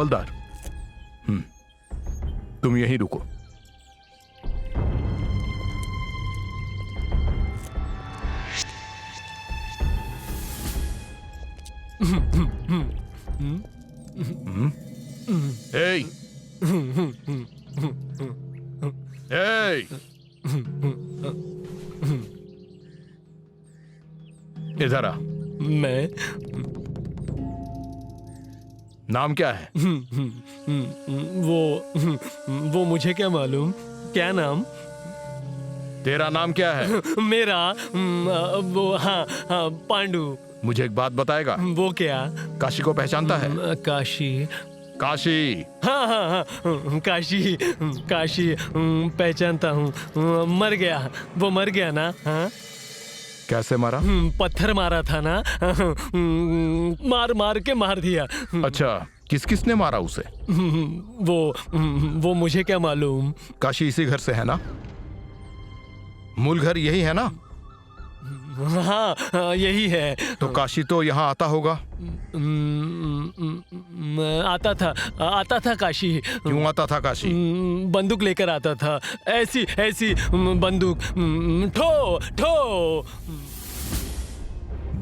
हवलदार, तुम यहीं रुको। Hey! Hey! इधर आ। मैं नाम क्या है? वो मुझे क्या मालूम? क्या नाम? तेरा नाम क्या है? मेरा वो हाँ पांडु। मुझे एक बात बताएगा? वो क्या? काशी को पहचानता है? काशी? काशी? हाँ, काशी पहचानता हूँ। मर गया, वो मर गया ना? हाँ, कैसे मारा? पत्थर मारा था ना, मार के मार दिया। अच्छा, किस किस ने मारा उसे? वो मुझे क्या मालूम? काशी इसी घर से है ना? मूल घर यही है ना? हाँ, यही है। तो काशी तो यहाँ आता होगा? आता था काशी। क्यों आता था काशी? बंदूक लेकर आता था, ऐसी बंदूक, ठो।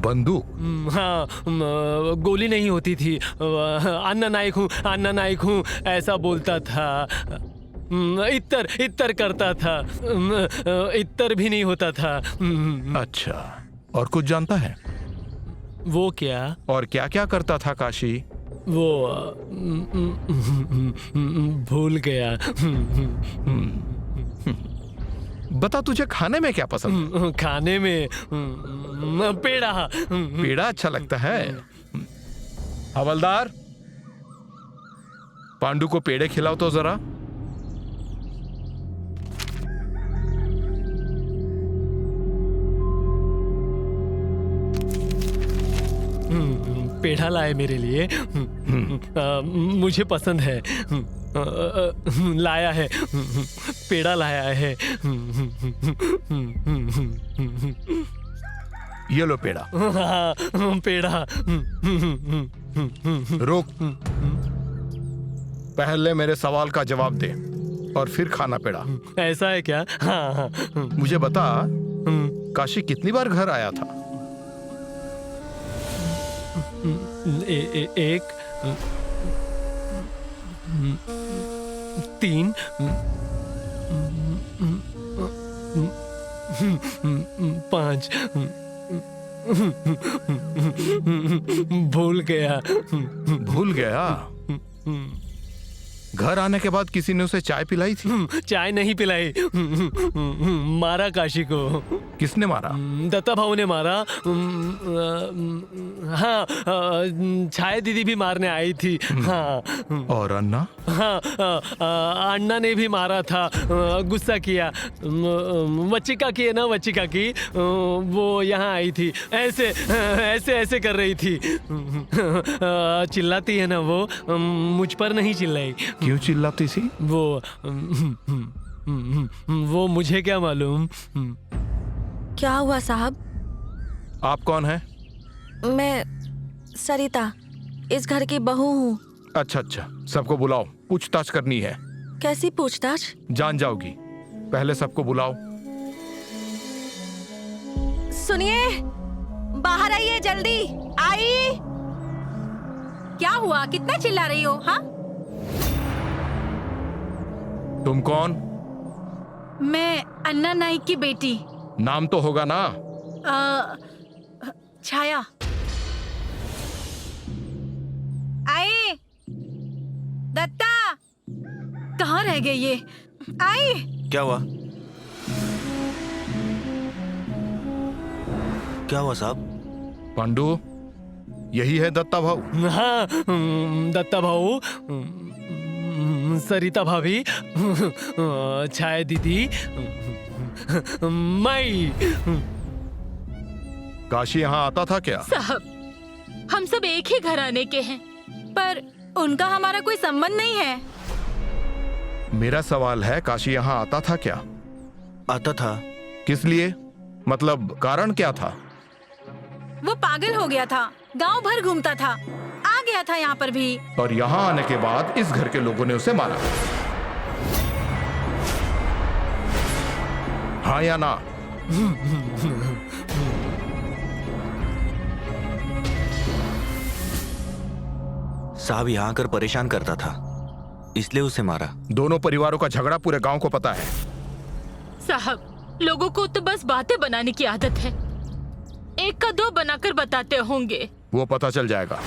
बंदूक? हाँ, गोली नहीं होती थी। अन्ना नायक हूँ ऐसा बोलता था। इत्तर करता था, इत्तर भी नहीं होता था। अच्छा, और कुछ जानता है? वो क्या? और क्या क्या करता था काशी? वो भूल गया। बता, तुझे खाने में क्या पसंद? खाने में पेड़ा। पेड़ा अच्छा लगता है? हवलदार, पांडु को पेड़े खिलाओ तो जरा। पेड़ा लाए मेरे लिए। मुझे पसंद है। लाया है, पेड़ा लाया है। ये लो पेड़ा। पेड़ा। रुक, पहले मेरे सवाल का जवाब दे और फिर खाना पेड़ा। ऐसा है क्या? हाँ। मुझे बता, काशी कितनी बार घर आया था? एक, 3, 5। भूल गया। घर आने के बाद किसी ने उसे चाय पिलाई थी? चाय नहीं पिलाई, मारा काशी को। किसने मारा? दत्ता भाऊ ने मारा। हाँ, छाया दीदी भी मारने आई थी। हाँ। और अन्ना? हाँ, अन्ना ने भी मारा था, गुस्सा किया। वच्चिका की है ना, वच्चिका की, वो यहाँ आई थी, ऐसे कर रही थी। चिल्लाती है ना वो, मुझ पर नहीं चिल्लाई। क्यों चिल्लाती थी? वो मुझे क्या मालूम? क्या हुआ साहब? आप कौन हैं? मैं सरिता, इस घर की बहू हूँ। अच्छा, सबको बुलाओ, पूछताछ करनी है। कैसी पूछताछ? जान जाओगी, पहले सबको बुलाओ। सुनिए, बाहर आइए जल्दी। आई। क्या हुआ? कितना चिल्ला रही हो? हाँ, तुम कौन? मैं अन्ना नाइक की बेटी। नाम तो होगा ना? छाया। आई। दत्ता, कहाँ रह गए ये? आई। क्या हुआ? क्या हुआ साहब? पांडु, यही है दत्ता भाऊ? हाँ, दत्ता भाऊ, सरिता भाभी, छाया दीदी, मैं। काशी यहाँ आता था क्या? साहब, हम सब एक ही घराने के हैं, पर उनका हमारा कोई संबंध नहीं है। मेरा सवाल है, काशी यहाँ आता था क्या? आता था। किस लिए? मतलब कारण क्या था? वो पागल हो गया था, गांव भर घूमता था, आ गया था यहाँ पर भी। और यहाँ आने के बाद इस घर के लोगों ने उसे मारा। हाँ या ना? साहब यहाँ आकर परेशान करता था, इसलिए उसे मारा। दोनों परिवारों का झगड़ा पूरे गांव को पता है। साहब, लोगों को तो बस बातें बनाने की आदत है, एक का दो बनाकर बताते होंगे। वो पता चल जाएगा।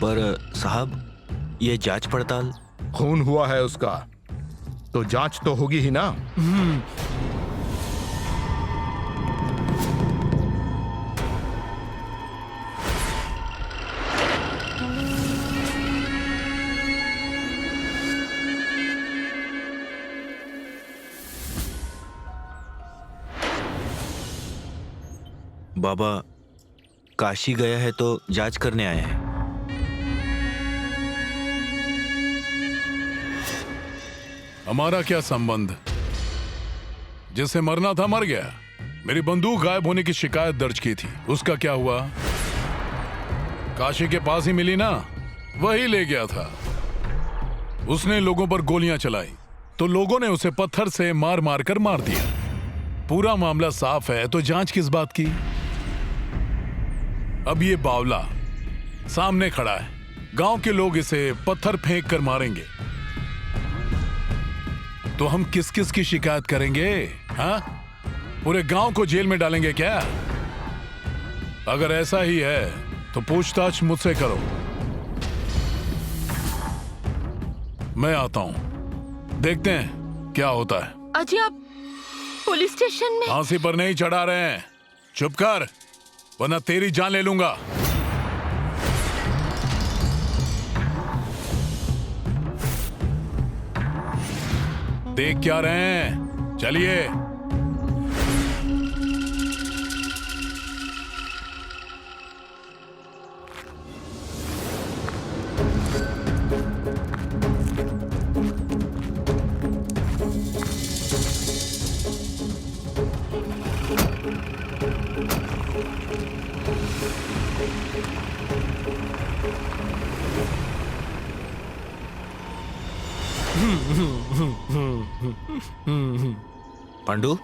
पर साहब, ये जांच पड़ताल। खून हुआ है उसका, तो जांच तो होगी ही ना। बाबा काशी गया है तो जांच करने आए हैं। हमारा क्या संबंध? जिसे मरना था मर गया। मेरी बंदूक गायब होने की शिकायत दर्ज की थी, उसका क्या हुआ? काशी के पास ही मिली ना, वही ले गया था। उसने लोगों पर गोलियां चलाई तो लोगों ने उसे पत्थर से मार मार कर मार दिया। पूरा मामला साफ है, तो जांच किस बात की? अब ये बावला सामने खड़ा है, गांव के लोग इसे पत्थर फेंक कर मारेंगे तो हम किस किस की शिकायत करेंगे? हाँ, पूरे गांव को जेल में डालेंगे क्या? अगर ऐसा ही है तो पूछताछ मुझसे करो। मैं आता हूं, देखते हैं क्या होता है। अजी, आप पुलिस स्टेशन में? फांसी पर नहीं चढ़ा रहे हैं, चुप कर, वरना तेरी जान ले लूंगा। देख क्या रहे हैं, चलिए। पांडु,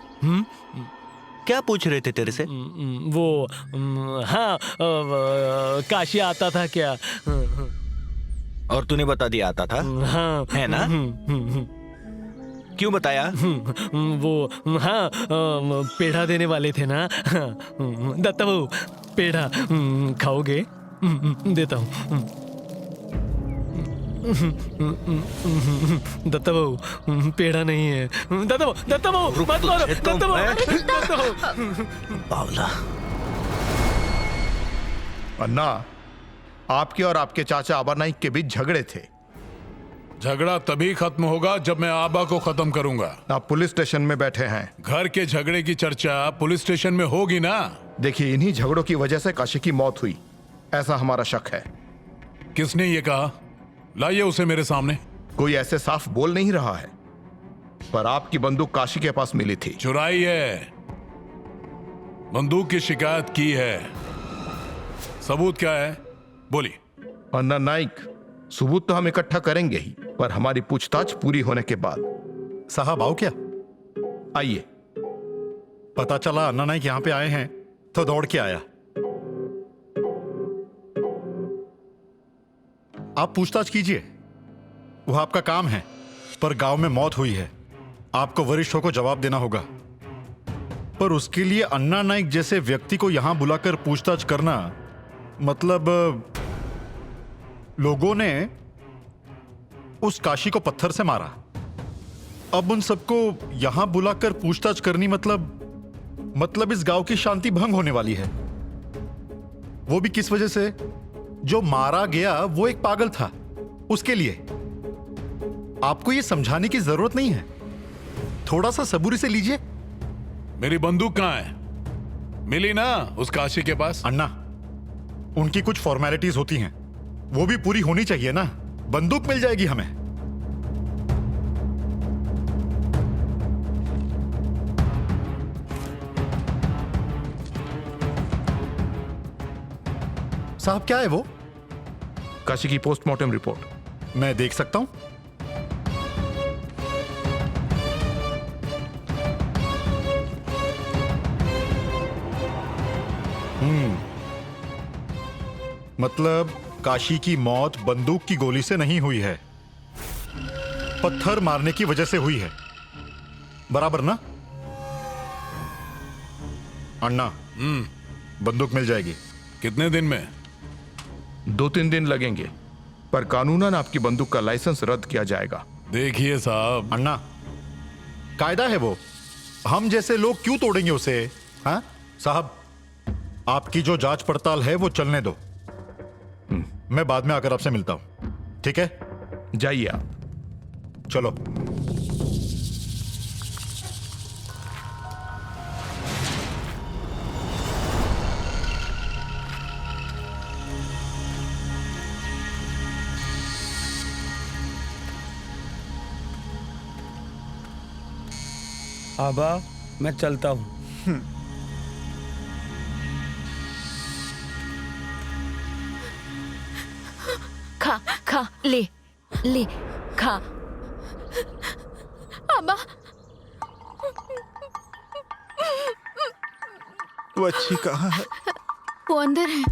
क्या पूछ रहे थे तेरे से? वो हाँ, काशी आता था क्या? और तूने बता दिया आता था, हाँ, है ना? क्यों बताया? वो हाँ, पेढ़ा देने वाले थे ना। दत्ता बाबू, पेढ़ा खाओगे? देता हूँ। दत्ता बाबू, पेड़ा नहीं है। दत्ता बाबू, दत्ता बाबू, मत मारो। दत्ता बाबू, दत्ता बाबू। बावला। अन्ना, आपके और आपके चाचा आबा नाइक के बीच झगड़े थे। झगड़ा तभी खत्म होगा जब मैं आबा को खत्म करूंगा। आप पुलिस स्टेशन में बैठे हैं। घर के झगड़े की चर्चा पुलिस स्टेशन में होगी ना। देखिए, इन्हीं झगड़ों की वजह से काशी की मौत हुई, ऐसा हमारा शक है। किसने ये कहा? लाइए उसे मेरे सामने। कोई ऐसे साफ बोल नहीं रहा है, पर आपकी बंदूक काशी के पास मिली थी। चुराई है, बंदूक की शिकायत की है। सबूत क्या है? बोलिए। अन्ना नाइक, सबूत तो हम इकट्ठा करेंगे ही, पर हमारी पूछताछ पूरी होने के बाद। साहब आओ क्या? आइए। पता चला अन्ना नाइक यहाँ पे आए हैं तो दौड़ के आया। आप पूछताछ कीजिए, वह आपका काम है। पर गांव में मौत हुई है, आपको वरिष्ठों को जवाब देना होगा। पर उसके लिए अन्ना नाइक जैसे व्यक्ति को यहां बुलाकर पूछताछ करना, मतलब लोगों ने उस काशी को पत्थर से मारा। अब उन सबको यहां बुलाकर पूछताछ करनी मतलब इस गांव की शांति भंग होने वाली है। वो भी किस वजह से? जो मारा गया वो एक पागल था, उसके लिए। आपको ये समझाने की जरूरत नहीं है, थोड़ा सा सबूरी से लीजिए। मेरी बंदूक कहाँ है? मिली ना उस काशी के पास? अन्ना, उनकी कुछ फॉर्मेलिटीज होती हैं, वो भी पूरी होनी चाहिए ना। बंदूक मिल जाएगी हमें। साहब क्या है वो? काशी की पोस्टमार्टम रिपोर्ट। मैं देख सकता हूं? मतलब काशी की मौत बंदूक की गोली से नहीं हुई है, पत्थर मारने की वजह से हुई है, बराबर ना? अन्ना, बंदूक मिल जाएगी। कितने दिन में? 2-3 दिन लगेंगे, पर कानूनन आपकी बंदूक का लाइसेंस रद्द किया जाएगा। देखिए साहब, अन्ना, कायदा है वो, हम जैसे लोग क्यों तोड़ेंगे उसे? हाँ साहब, आपकी जो जांच पड़ताल है वो चलने दो, मैं बाद में आकर आपसे मिलता हूं, ठीक है? जाइए आप। चलो। आबा, मैं चलता हूँ। खा खा, ले ले, खा। अब्बा, वच्छी कहाँ है? वो अंदर है।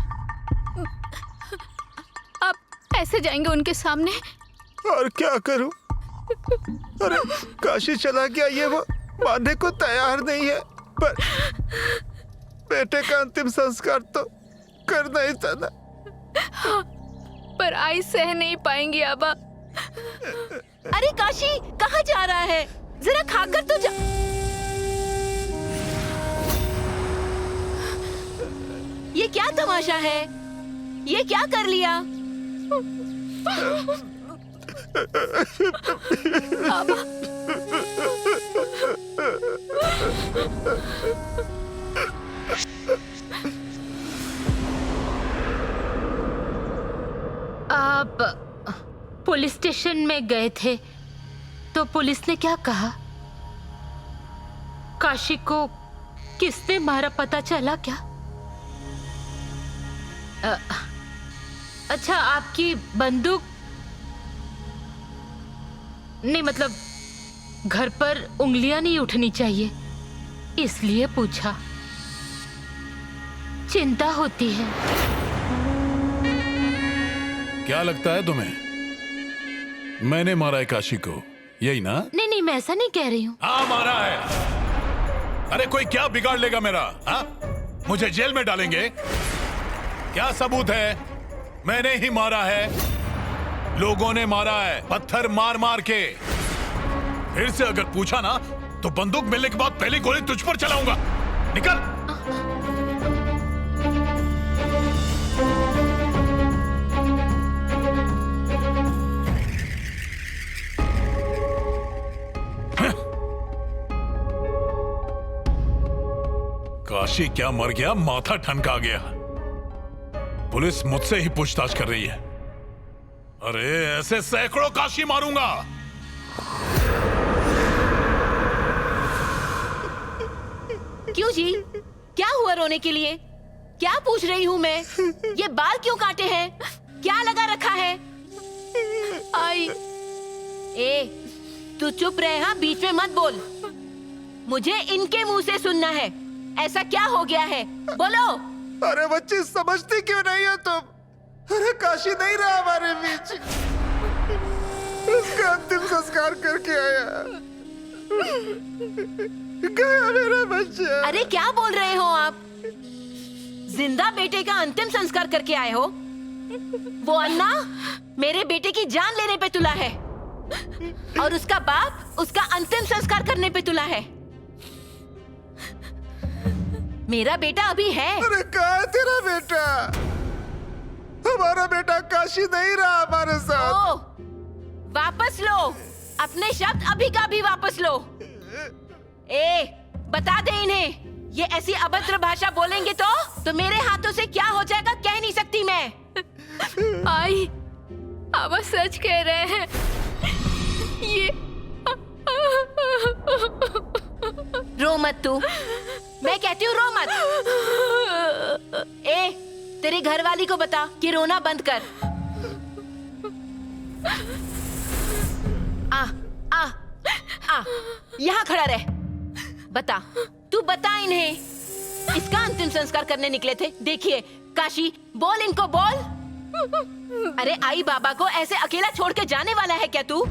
आप ऐसे जाएंगे उनके सामने? और क्या करूं? अरे काशी चला गया, ये वो मानने को तैयार नहीं है, पर बेटे का अंतिम संस्कार तो करना ही था ना। पर आई सह नहीं पाएंगी अब्बा। अरे काशी, कहाँ जा रहा है? जरा खाकर तो जा। ये क्या तमाशा है? ये क्या कर लिया? आप पुलिस स्टेशन में गए थे तो पुलिस ने क्या कहा? काशी को किसने मारा पता चला क्या? अच्छा, आपकी बंदूक नहीं, मतलब घर पर उंगलियां नहीं उठनी चाहिए, इसलिए पूछा। चिंता होती है। क्या लगता है तुम्हें मैंने मारा है काशी को, यही ना? नहीं नहीं, मैं ऐसा नहीं कह रही हूँ। हाँ, मारा है। अरे कोई क्या बिगाड़ लेगा मेरा? हाँ, मुझे जेल में डालेंगे? क्या सबूत है? मैंने ही मारा है, लोगों ने मारा है, पत्थर मार मार के। फिर से अगर पूछा ना तो बंदूक मिलने के बाद पहली गोली तुझ पर चलाऊंगा। निकल। काशी क्या मर गया? माथा ठनका गया। पुलिस मुझसे ही पूछताछ कर रही है। अरे ऐसे सैकड़ों काशी मारूंगा। क्यों जी? क्या हुआ रोने के लिए? क्या पूछ रही हूँ मैं? ये बाल क्यों काटे हैं? क्या लगा रखा है? आई, ए, तू चुप रहे, हाँ, बीच में मत बोल। मुझे इनके मुंह से सुनना है। ऐसा क्या हो गया है? बोलो। अरे बच्ची, समझती क्यों नहीं हो तुम? अरे काशी नहीं रहा हमारे बीच, उसका अंतिम संस्कार करके आया, गया मेरा बच्चा। अरे क्या बोल रहे हो आप? जिंदा बेटे का अंतिम संस्कार करके आए हो? वो अन्ना मेरे बेटे की जान लेने पे तुला है और उसका बाप उसका अंतिम संस्कार करने पे तुला है। मेरा बेटा अभी है। अरे कहाँ है तेरा बेटा? हमारा बेटा काशी नहीं रहा हमारे साथ। ओ, वापस लो अपने शब्द, अभी का भी वापस लो। ए, बता दे इन्हें, ये ऐसी अभद्र भाषा बोलेंगे तो मेरे हाथों से क्या हो जाएगा कह नहीं सकती मैं। आई, अब्बा सच कह रहे हैं। ये रो मत तू, मैं कहती हूँ रो मत। ए, तेरे घर वाली को बता कि रोना बंद कर। आ आ आ यहाँ खड़ा रह। बता, तू बता इन्हें, इसका अंतिम संस्कार करने निकले थे। देखिए काशी, बोल इनको, बोल। अरे आई बाबा को ऐसे अकेला छोड़ के जाने वाला है क्या तू?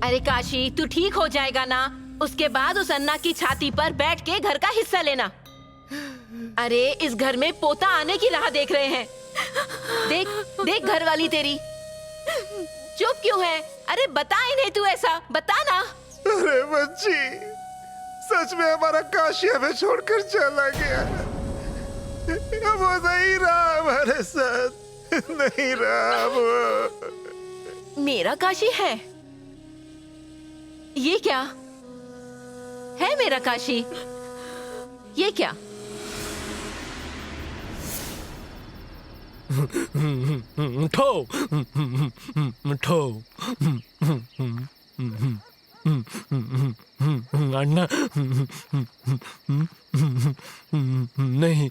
अरे काशी, तू ठीक हो जाएगा ना? उसके बाद उस अन्ना की छाती पर बैठ के घर का हिस्सा लेना। अरे इस घर में पोता आने की राह देख रहे हैं। देख देख घर वाली तेरी चुप क्यों है? अरे बता इन्हें, तू ऐसा बता ना। अरे बच्ची, सच में हमारा काशी हमें छोड़कर चला गया। वो नहीं रहा हमारे साथ, नहीं रहा वो। मेरा काशी है? ये क्या है मेरा काशी? ये क्या? ठो ठो अन्ना नहीं।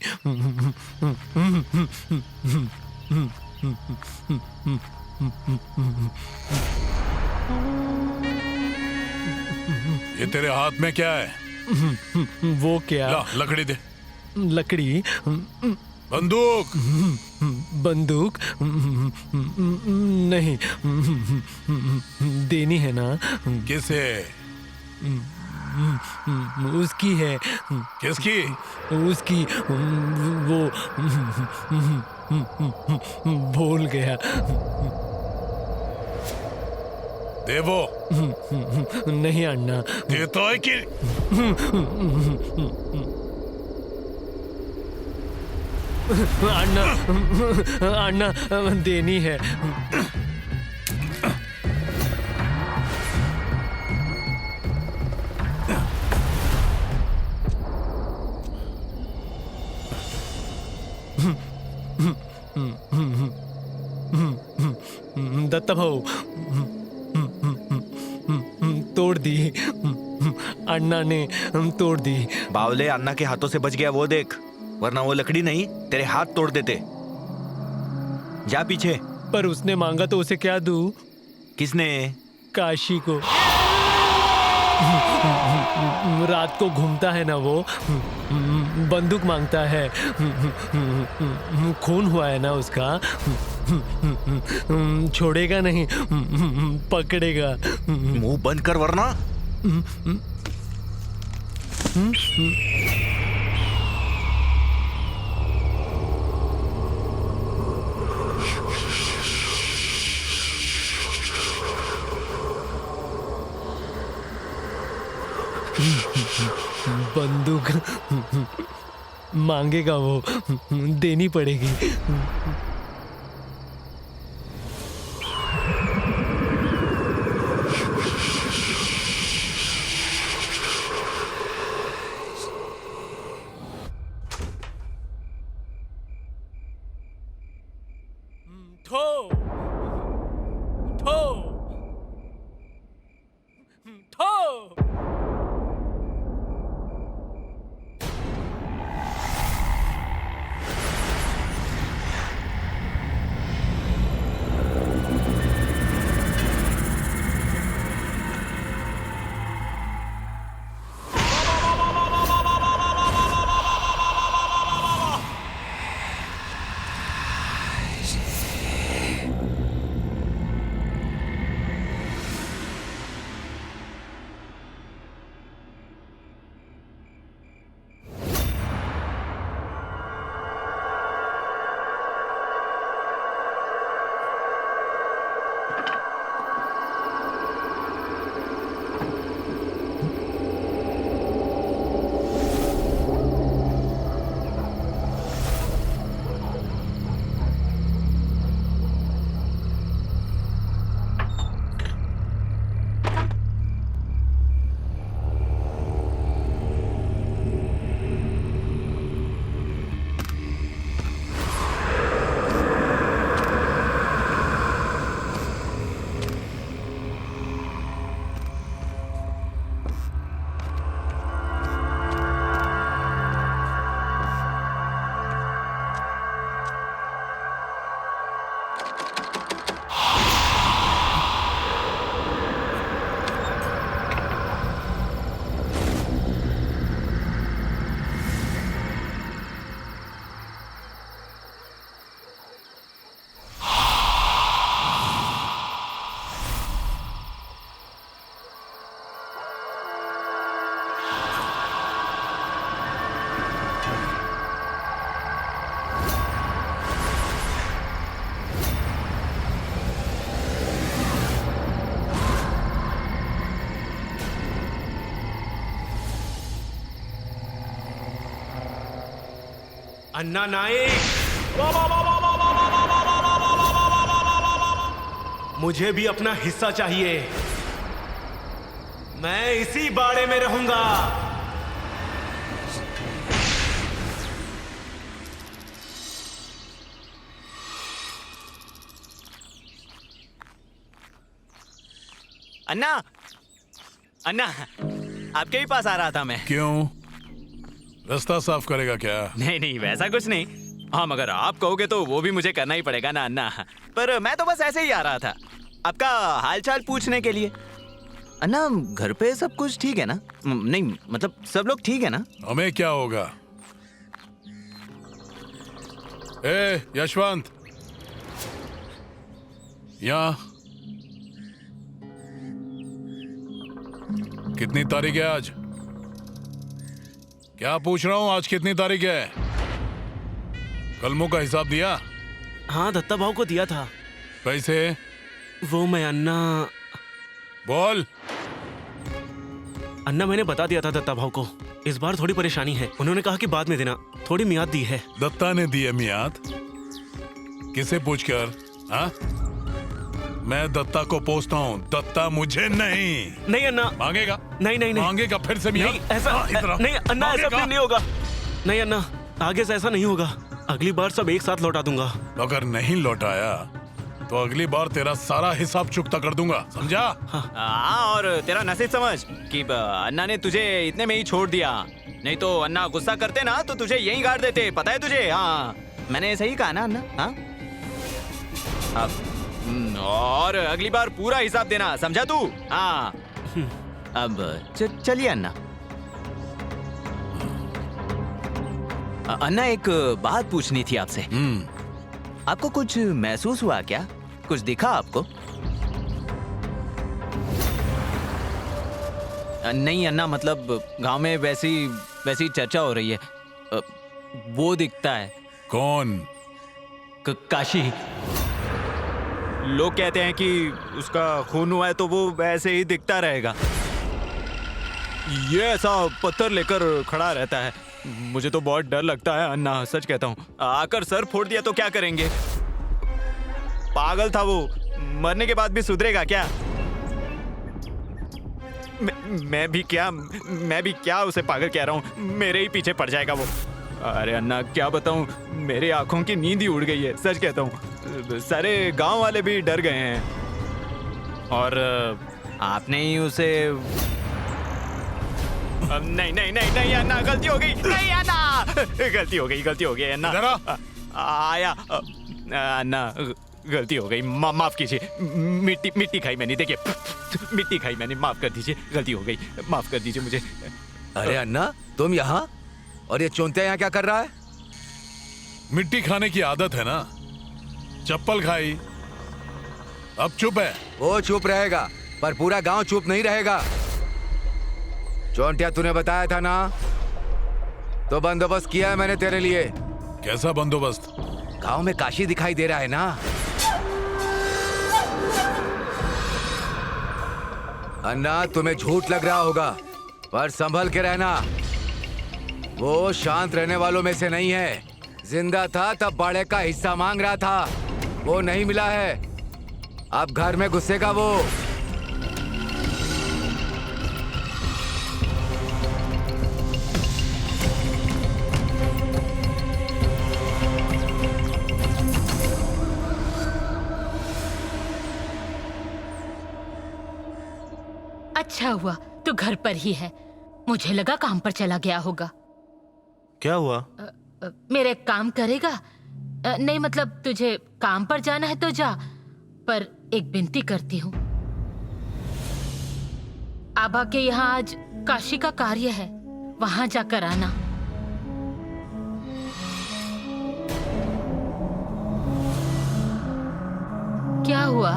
ये तेरे हाथ में क्या है? वो क्या? ला लकड़ी दे। लकड़ी? बंदूक। बंदूक नहीं, देनी है ना। किसे? उसकी है। किसकी? उसकी। वो भूल गया। दे वो। नहीं अन्ना। देता है कि? अन्ना अन्ना देनी है। दत्ता भाऊ, तोड़ दी। अन्ना ने तोड़ दी। बावले, अन्ना के हाथों से बच गया वो देख, वरना वो लकड़ी नहीं तेरे हाथ तोड़ देते। जा पीछे। पर उसने मांगा तो उसे क्या दूं? किसने? काशी को। रात को घूमता है ना वो, बंदूक मांगता है। खून हुआ है ना उसका, छोड़ेगा नहीं, पकड़ेगा। मुंह बंद कर वरना। बंदूक मांगेगा वो, देनी पड़ेगी। ठो ठो ठो। अन्ना नाइक, मुझे भी अपना हिस्सा चाहिए। मैं इसी बाड़े में रहूंगा। अन्ना, अन्ना, आपके ही पास आ रहा था मैं। क्यों? रास्ता साफ करेगा क्या? नहीं नहीं, वैसा कुछ नहीं। हाँ, मगर आप कहोगे तो वो भी मुझे करना ही पड़ेगा ना अन्ना। पर मैं तो बस ऐसे ही आ रहा था, आपका हालचाल पूछने के लिए। अन्ना, घर पे सब कुछ ठीक है ना? नहीं मतलब सब लोग ठीक है ना? हमें क्या होगा? ए यशवंत, यहाँ कितनी तारीख है आज? क्या पूछ रहा हूँ, आज कितनी तारीख है? कलमों का हिसाब दिया? हाँ, दत्ता भाव को दिया था। पैसे? वो मैं अन्ना बोल। अन्ना मैंने बता दिया था दत्ता भाव को। इस बार थोड़ी परेशानी है, उन्होंने कहा कि बाद में देना, थोड़ी मियाद दी है। दत्ता ने दी है मियाद? किसे पूछकर? हाँ, मैं दत्ता को पूछता हूँ, दत्ता मुझे नहीं। नहीं अन्ना, मांगेगा? नहीं नहीं नहीं, मांगेगा फिर से मियाद? नहीं ऐसा नहीं अन्ना, ऐसा फिर नहीं होगा। नहीं अन्ना, आगे से ऐसा नहीं होगा। अगली बार सब एक साथ लौटा दूंगा। अगर नहीं लौटाया तो अगली बार तेरा सारा हिसाब चुकता कर दूंगा, समझा? हाँ, और तेरा नसीब समझ कि अन्ना ने तुझे इतने में ही छोड़ दिया। नहीं तो अन्ना गुस्सा करते ना तो तुझे यहीं गाड़ देते, पता है तुझे? हाँ, मैंने सही कहा ना अन्ना? हाँ, और अगली बार पूरा हिसाब देना, समझा तू? हाँ, अब चलिए अन्ना। अन्ना, एक बात पूछनी थी आपसे। आपको कुछ महसूस हुआ क्या? कुछ दिखा आपको? नहीं अन्ना, मतलब गांव में वैसी चर्चा हो रही है। वो दिखता है। कौन? काशी। लोग कहते हैं कि उसका खून हुआ है तो वो वैसे ही दिखता रहेगा। ये ऐसा पत्थर लेकर खड़ा रहता है। मुझे तो बहुत डर लगता है अन्ना, सच कहता हूँ। आकर सर फोड़ दिया तो क्या करेंगे? पागल था वो, मरने के बाद भी सुधरेगा क्या? मैं भी क्या उसे पागल कह रहा हूँ? मेरे ही पीछे पड़ जाएगा वो। अरे अन्ना, क्या बताऊं, मेरे आंखों की नींद ही उड़ गई है, सच कहता हूँ। सारे गांव वाले भी डर गए हैं। और आपने ही उसे नहीं नहीं नहीं नहीं अन्ना, गलती हो गई। नहीं अन्ना, गलती हो गई अन्ना। आया अन्ना, गलती हो गई, माफ कीजिए। मिट्टी खाई मैंने, देखिए मिट्टी खाई मैंने, माफ कर दीजिए, गलती हो गई, माफ कर दीजिए मुझे। अरे अन्ना, तुम यहाँ? और ये चोंतिया यहाँ क्या कर रहा है? मिट्टी खाने की आदत है ना, चप्पल खाई, अब चुप है। वो चुप रहेगा, पर पूरा गांव चुप नहीं रहेगा। चोंटिया, तूने बताया था ना, तो बंदोबस्त किया है मैंने तेरे लिए। कैसा बंदोबस्त? गांव में काशी दिखाई दे रहा है ना। अन्ना, तुम्हें झूठ लग रहा होगा, पर संभल के रहना। वो शांत रहने वालों में से नहीं है। जिंदा था तब बाड़े का हिस्सा मांग रहा था, वो नहीं मिला है। अब घर में घुसेगा वो। अच्छा हुआ तू घर पर ही है, मुझे लगा काम पर चला गया होगा। क्या हुआ? मेरे काम करेगा? नहीं मतलब तुझे काम पर जाना है तो जा, पर एक विनती करती हूँ। आबा के यहाँ आज काशी का कार्य है, वहां जाकर आना। क्या हुआ?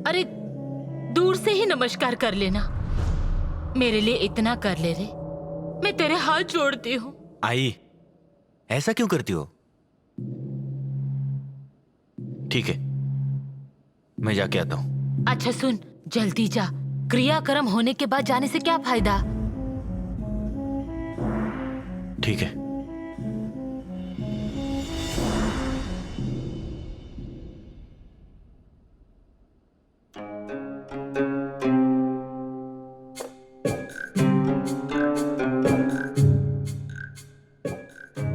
अरे दूर से ही नमस्कार कर लेना, मेरे लिए इतना कर ले रे, मैं तेरे हाथ जोड़ती हूँ। आई, ऐसा क्यों करती हो? ठीक है, मैं जाके आता हूँ। अच्छा सुन, जल्दी जा, क्रियाक्रम होने के बाद जाने से क्या फायदा? ठीक है।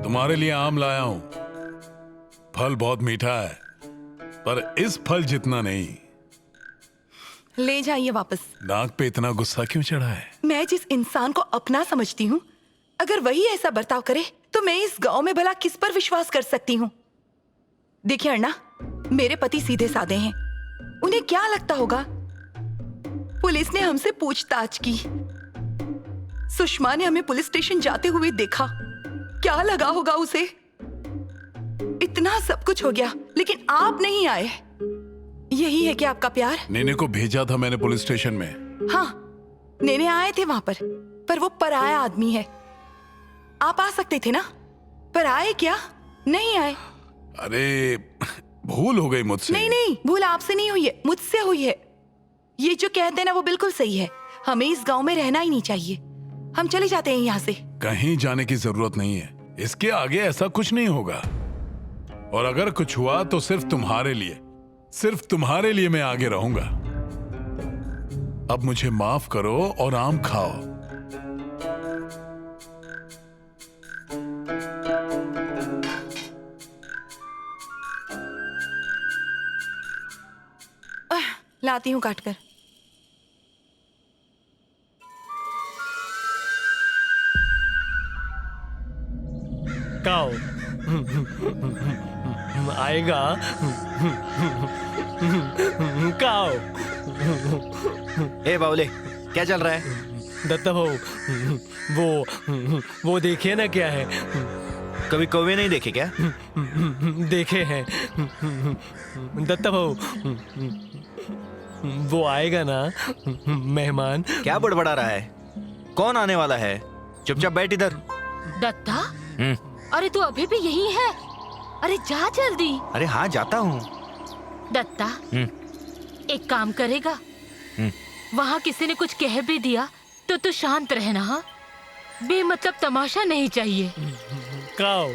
तुम्हारे लिए आम लाया हूं। फल बहुत मीठा है, पर इस फल जितना नहीं। ले जाइए वापस। नाक पे इतना गुस्सा क्यों चढ़ा है? मैं जिस इंसान को अपना समझती हूँ, अगर वही ऐसा बर्ताव करे तो मैं इस गांव में भला किस पर विश्वास कर सकती हूँ? देखिए अण्णा, मेरे पति सीधे साधे हैं। उन्हें क्या लगता होगा? पुलिस ने हमसे पूछताछ की, सुषमा ने हमें पुलिस स्टेशन जाते हुए देखा। क्या लगा होगा उसे? इतना सब कुछ हो गया, लेकिन आप नहीं आए। यही है क्या आपका प्यार? नेने को भेजा था मैंने पुलिस स्टेशन में। हाँ, नेने आए थे वहां पर वो पराया आदमी है। आप आ सकते थे ना, पर आए क्या? नहीं आए। अरे भूल हो गई मुझसे। नहीं, भूल आपसे नहीं हुई है, मुझसे हुई है। ये जो कहते हैं ना, वो बिल्कुल सही है। हमें इस गांव में रहना ही नहीं चाहिए। हम चले जाते हैं यहाँ से। कहीं जाने की जरूरत नहीं है। इसके आगे ऐसा कुछ नहीं होगा, और अगर कुछ हुआ तो सिर्फ तुम्हारे लिए मैं आगे रहूंगा। अब मुझे माफ करो और आम खाओ। लाती हूँ काट कर। काओ आएगा। काओ। ए बावले, क्या चल रहा है? दत्ता भाऊ, वो देखिए ना क्या है। कभी कौवे नहीं देखे क्या? देखे हैं दत्ता भाऊ। वो आएगा ना मेहमान। क्या बड़बड़ा रहा है? कौन आने वाला है? चुपचाप बैठ इधर। दत्ता, अरे तू अभी भी यही है? अरे जा जल्दी। अरे हाँ, जाता हूँ। दत्ता, एक काम करेगा? वहाँ किसी ने कुछ कह भी दिया तो तू शांत रहना। हाँ, बेमतलब तमाशा नहीं चाहिए। काओ।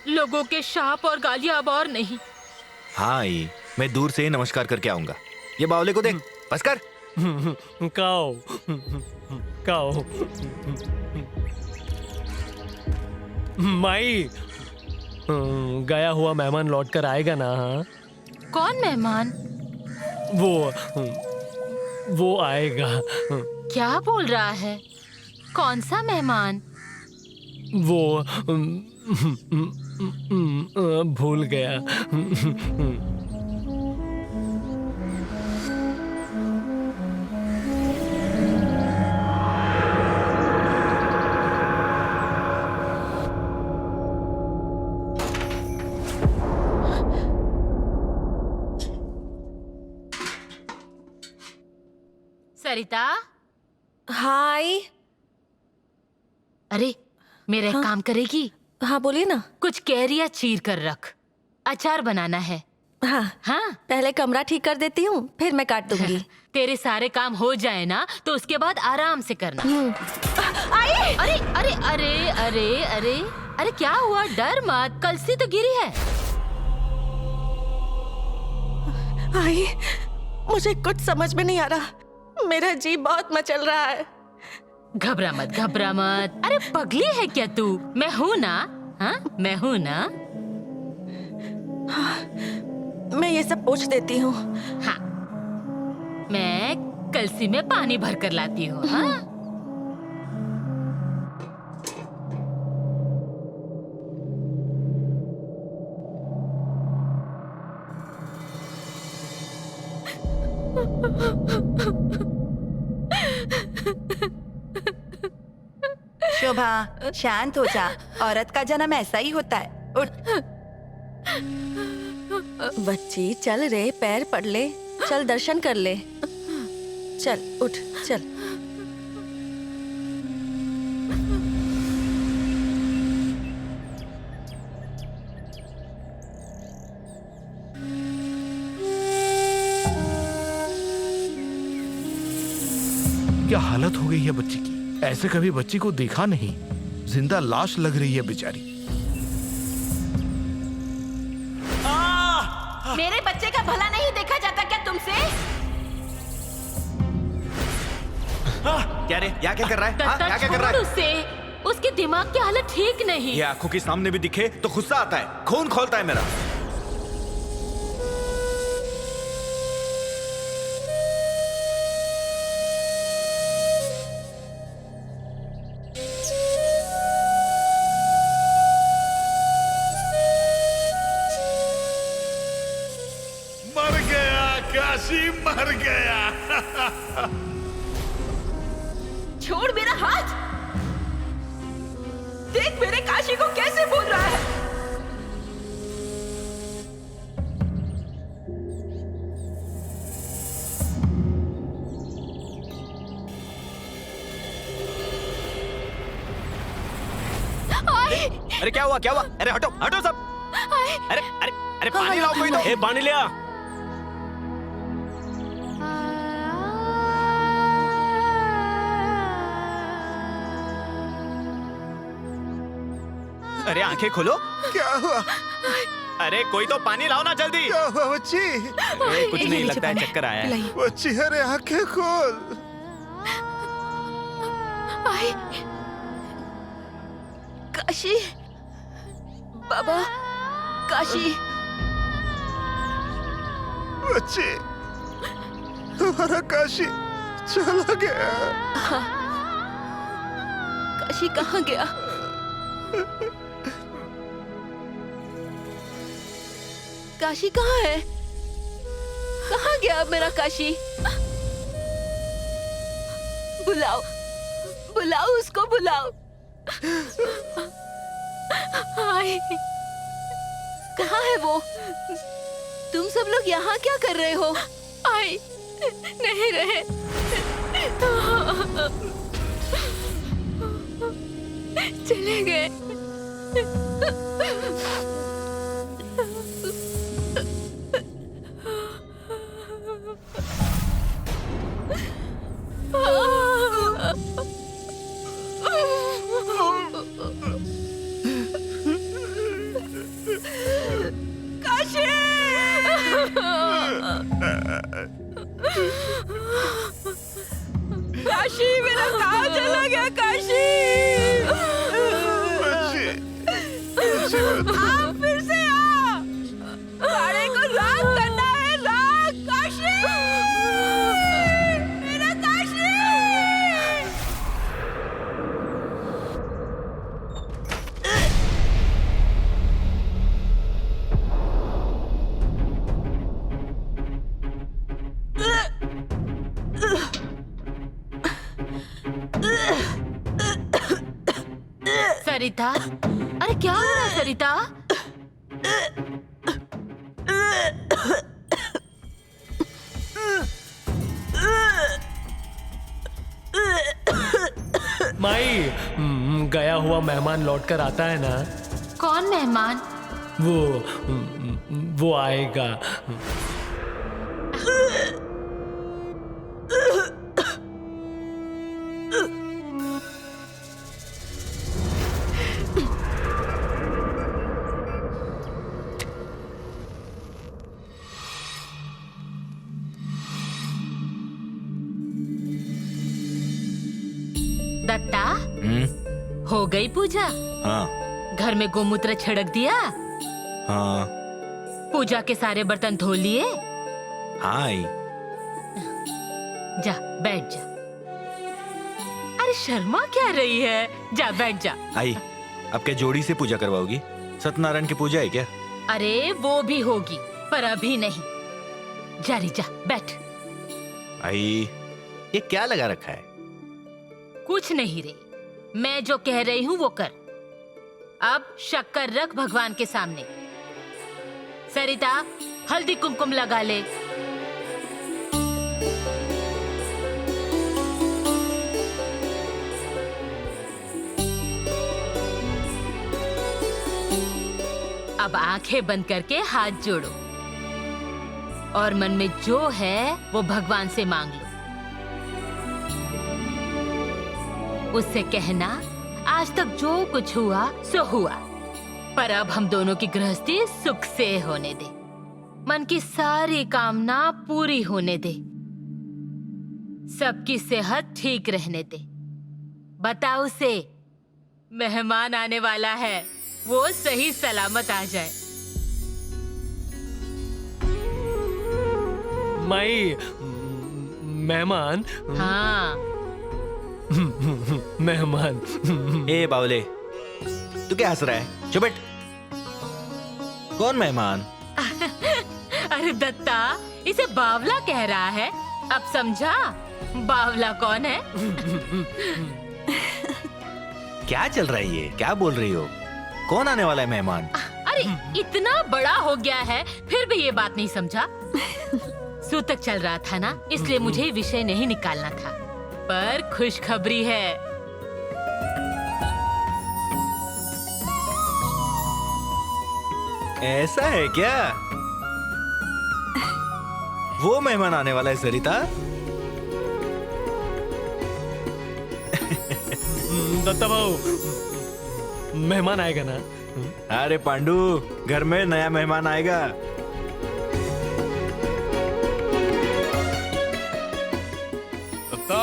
लोगों के शाप और गालियां अब और नहीं। हाँ, ये मैं दूर से ही नमस्कार करके आऊंगा। ये बावले को देख, बस कर। काओ। काओ। माई, गया हुआ मेहमान लौट कर आएगा ना? हाँ, कौन मेहमान? वो आएगा। क्या बोल रहा है? कौन सा मेहमान? वो भूल गया। सरिता। हाय। अरे मेरा एक काम करेगी? हाँ बोलिए ना। कुछ कैरिया चीर कर रख, अचार बनाना है। हाँ हाँ, पहले कमरा ठीक कर देती हूँ, फिर मैं काट दूंगी। तेरे सारे काम हो जाए ना तो उसके बाद आराम से करना। आई! अरे अरे अरे अरे अरे अरे क्या हुआ? डर मत, कलसी तो गिरी है। आई, मुझे कुछ समझ में नहीं आ रहा। मेरा जी बहुत मचल रहा है। घबरा मत, घबरा मत। अरे पगली है क्या तू? मैं हूं ना। हाँ, मैं हूं ना। हाँ, मैं ये सब पूछ देती हूँ। हाँ, मैं कलसी में पानी भर कर लाती हूँ। हाँ? शोभा, शांत हो जा। औरत का जन्म ऐसा ही होता है। उठ। बच्ची चल रे, पैर पड़ ले। चल दर्शन कर ले। चल उठ, चल। क्या हालत हो गई है बच्ची की? ऐसे कभी बच्ची को देखा नहीं। जिंदा लाश लग रही है बेचारी। मेरे बच्चे का भला नहीं देखा जाता क्या तुमसे? क्या रे, यहाँ क्या कर रहा है? दत्ता, यहाँ क्या कर रहा छोड़ है? उसे, उसकी दिमाग की हालत ठीक नहीं। ये आंखों के सामने भी दिखे तो गुस्सा आता है, खून खोलता है मेरा। मर गया, काशी मर गया। छोड़ मेरा हाथ। देख मेरे काशी को कैसे बोल रहा है। अरे क्या हुआ, क्या हुआ? अरे हटो हटो सब। अरे अरे अरे पानी लाओ कोई तो। ए पानी ले आ। अरे आंखें खोलो। क्या हुआ? अरे कोई तो पानी लाओ ना जल्दी। क्या हुआ बच्ची? कुछ नहीं, लगता है चक्कर आया है। बच्ची अरे आंखें खोल। आई काशी, बाबा काशी। बच्ची हमारा काशी चला गया। काशी कहाँ गया? काशी कहाँ है? कहाँ गया मेरा काशी? बुलाओ बुलाओ उसको बुलाओ। आई कहाँ है वो? तुम सब लोग यहाँ क्या कर रहे हो? आई नहीं रहे। चले गए। काशी मेरा कहाँ चला गया? काशी आप फिर से आ। सारे को राख करना है, राख। काशी मेरा काशी। सरिता, अरे क्या हो रहा है सरिता? माई, गया हुआ मेहमान लौट कर आता है ना। कौन मेहमान? वो आएगा। दत्ता, हो गई पूजा? हाँ घर में गोमूत्र छिड़क दिया? हाँ पूजा के सारे बर्तन धो लिए? हाँ आई। जा बैठ जा। अरे शर्मा क्या रही है? जा बैठ जा। आई, अब क्या जोड़ी से पूजा करवाओगी? सत्यनारायण की पूजा है क्या? अरे वो भी होगी, पर अभी नहीं। जा री जा, बैठ। आई, ये क्या लगा रखा है? कुछ नहीं रे, मैं जो कह रही हूँ वो कर। अब शक्कर रख भगवान के सामने। सरिता, हल्दी कुमकुम लगा ले। अब आंखें बंद करके हाथ जोड़ो और मन में जो है वो भगवान से मांग लो। उससे कहना आज तक जो कुछ हुआ सो हुआ, पर अब हम दोनों की गृहस्थी सुख से होने दे, मन की सारी कामना पूरी होने दे, सबकी सेहत ठीक रहने दे। बता उसे मेहमान आने वाला है, वो सही सलामत आ जाए। माई, मेहमान। हाँ। मेहमान। ए बावले, तू क्या हंस रहा है? चुप बैठ। कौन मेहमान? अरे दत्ता, इसे बावला कह रहा है, अब समझा बावला कौन है? क्या चल रहा है ये? क्या बोल रही हो? कौन आने वाला है मेहमान? अरे इतना बड़ा हो गया है फिर भी ये बात नहीं समझा। सूतक चल रहा था ना, इसलिए मुझे ये विषय नहीं निकालना था, पर खुशखबरी है। ऐसा है क्या? वो मेहमान आने वाला है सरिता? दत्ता भाऊ, मेहमान आएगा ना? अरे पांडू, घर में नया मेहमान आएगा। दत्ता,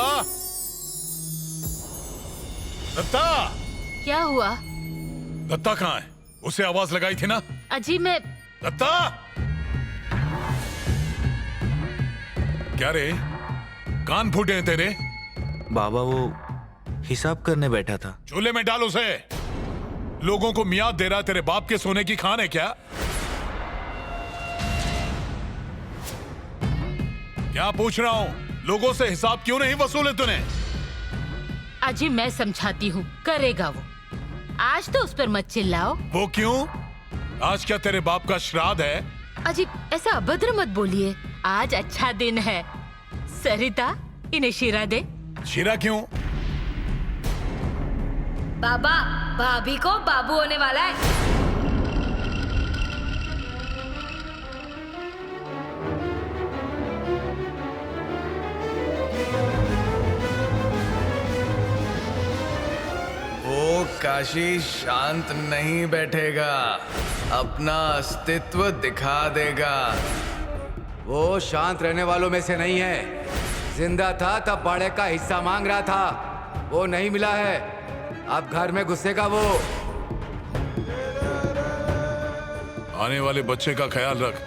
दत्ता, क्या हुआ? दत्ता कहाँ है? उसे आवाज लगाई थी ना? अजी मैं। दत्ता, क्या रे, कान फूटे हैं तेरे? बाबा वो हिसाब करने बैठा था। चूल्हे में डाल उसे। लोगों को मियाद दे रहा, तेरे बाप के सोने की खान है क्या? क्या पूछ रहा हूँ? लोगों से हिसाब क्यों नहीं वसूले तूने? अजी मैं समझाती हूँ, करेगा वो। आज तो उस पर मत चिल्लाओ। वो क्यों? आज क्या तेरे बाप का श्राद्ध है? अजी ऐसा अभद्र मत बोलिए, आज अच्छा दिन है। सरिता, इन्हें शीरा दे। शीरा क्यों? बाबा, भाभी को बाबू होने वाला है। वो काशी शांत नहीं बैठेगा, अपना अस्तित्व दिखा देगा। वो शांत रहने वालों में से नहीं है। जिंदा था तब बाड़े का हिस्सा मांग रहा था, वो नहीं मिला है, अब घर में घुसेगा वो। आने वाले बच्चे का ख्याल रख।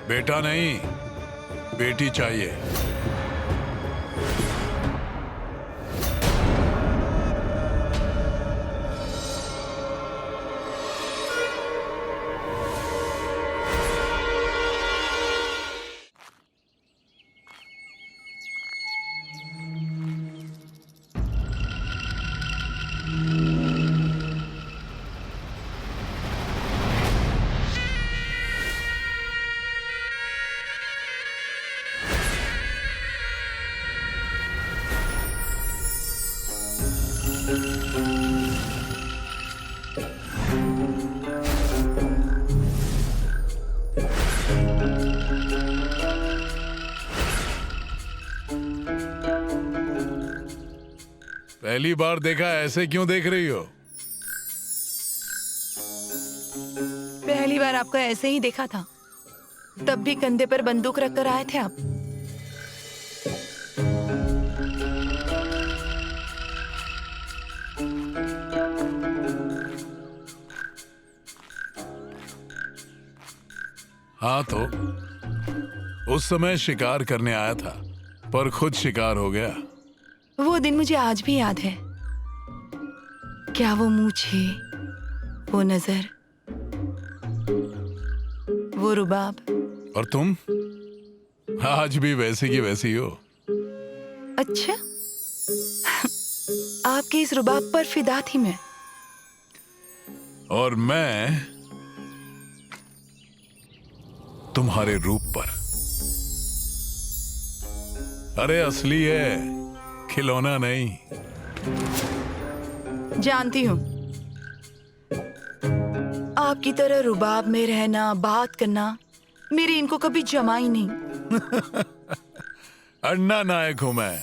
बेटा नहीं, बेटी चाहिए। पहली बार देखा, ऐसे क्यों देख रही हो? पहली बार आपको ऐसे ही देखा था, तब भी कंधे पर बंदूक रखकर आए थे आप। हाँ तो उस समय शिकार करने आया था, पर खुद शिकार हो गया। वो दिन मुझे आज भी याद है। क्या वो मूछे, वो नजर, वो रुबाब। और तुम आज भी वैसी की वैसी हो। अच्छा, आपके इस रुबाब पर फिदा थी मैं। और मैं तुम्हारे रूप पर। अरे असली है, खिलौना नहीं। जानती हूँ, आपकी तरह रुबाब में रहना, बात करना मेरे इनको कभी जमा ही नहीं। अन्ना नायक हूं मैं।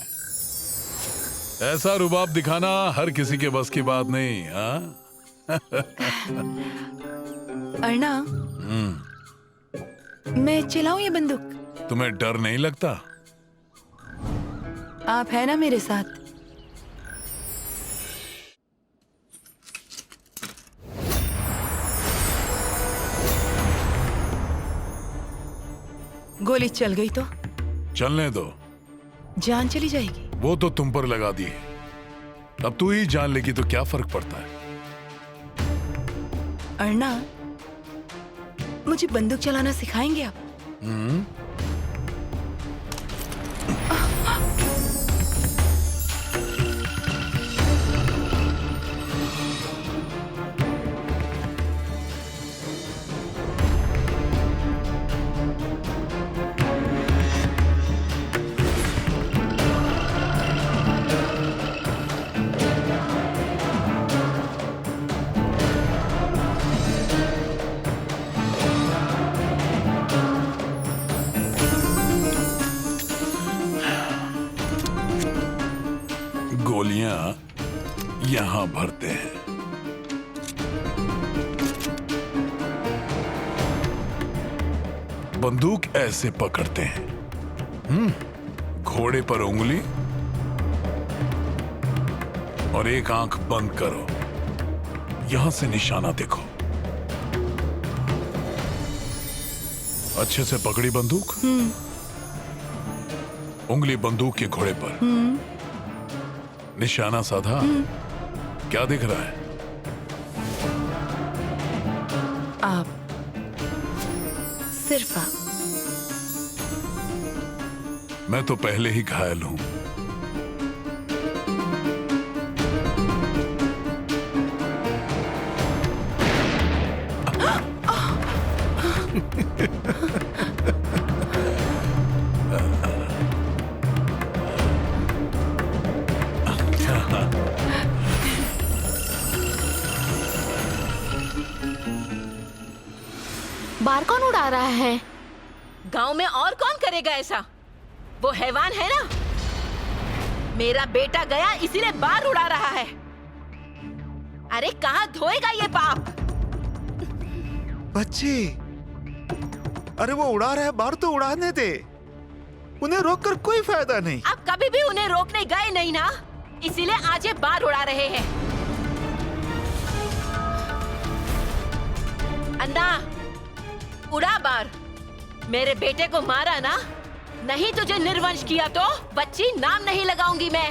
ऐसा रुबाब दिखाना हर किसी के बस की बात नहीं। हाँ अर्णा, मैं चलाऊं ये बंदूक? तुम्हें डर नहीं लगता? आप है ना मेरे साथ? गोली चल गई तो चलने दो, जान चली जाएगी। वो तो तुम पर लगा दी। अब तू ही जान लेगी तो क्या फर्क पड़ता है? अर्णा, मुझे बंदूक चलाना सिखाएंगे आप? गोलियां यहां भरते हैं। बंदूक ऐसे पकड़ते हैं। घोड़े पर उंगली और एक आंख बंद करो। यहां से निशाना देखो। अच्छे से पकड़ी बंदूक। उंगली बंदूक के घोड़े पर। निशाना साधा। क्या दिख रहा है? आप, सिर्फ आप। मैं तो पहले ही घायल हूं। बार कौन उड़ा रहा है? गांव में और कौन करेगा ऐसा? वो हैवान है ना? मेरा बेटा गया इसीलिए बार उड़ा रहा है। अरे कहाँ धोएगा ये पाप? बच्ची, अरे वो उड़ा रहा है, बाहर तो उड़ाने दे। उन्हें रोककर कोई फायदा नहीं। आप कभी भी उन्हें रोकने गए नहीं ना, इसीलिए आज ये बार उड़ा रहे हैं। अन्ना, उड़ा बार। मेरे बेटे को मारा ना? नहीं तुझे निर्वंश किया तो बच्ची नाम नहीं लगाऊंगी मैं।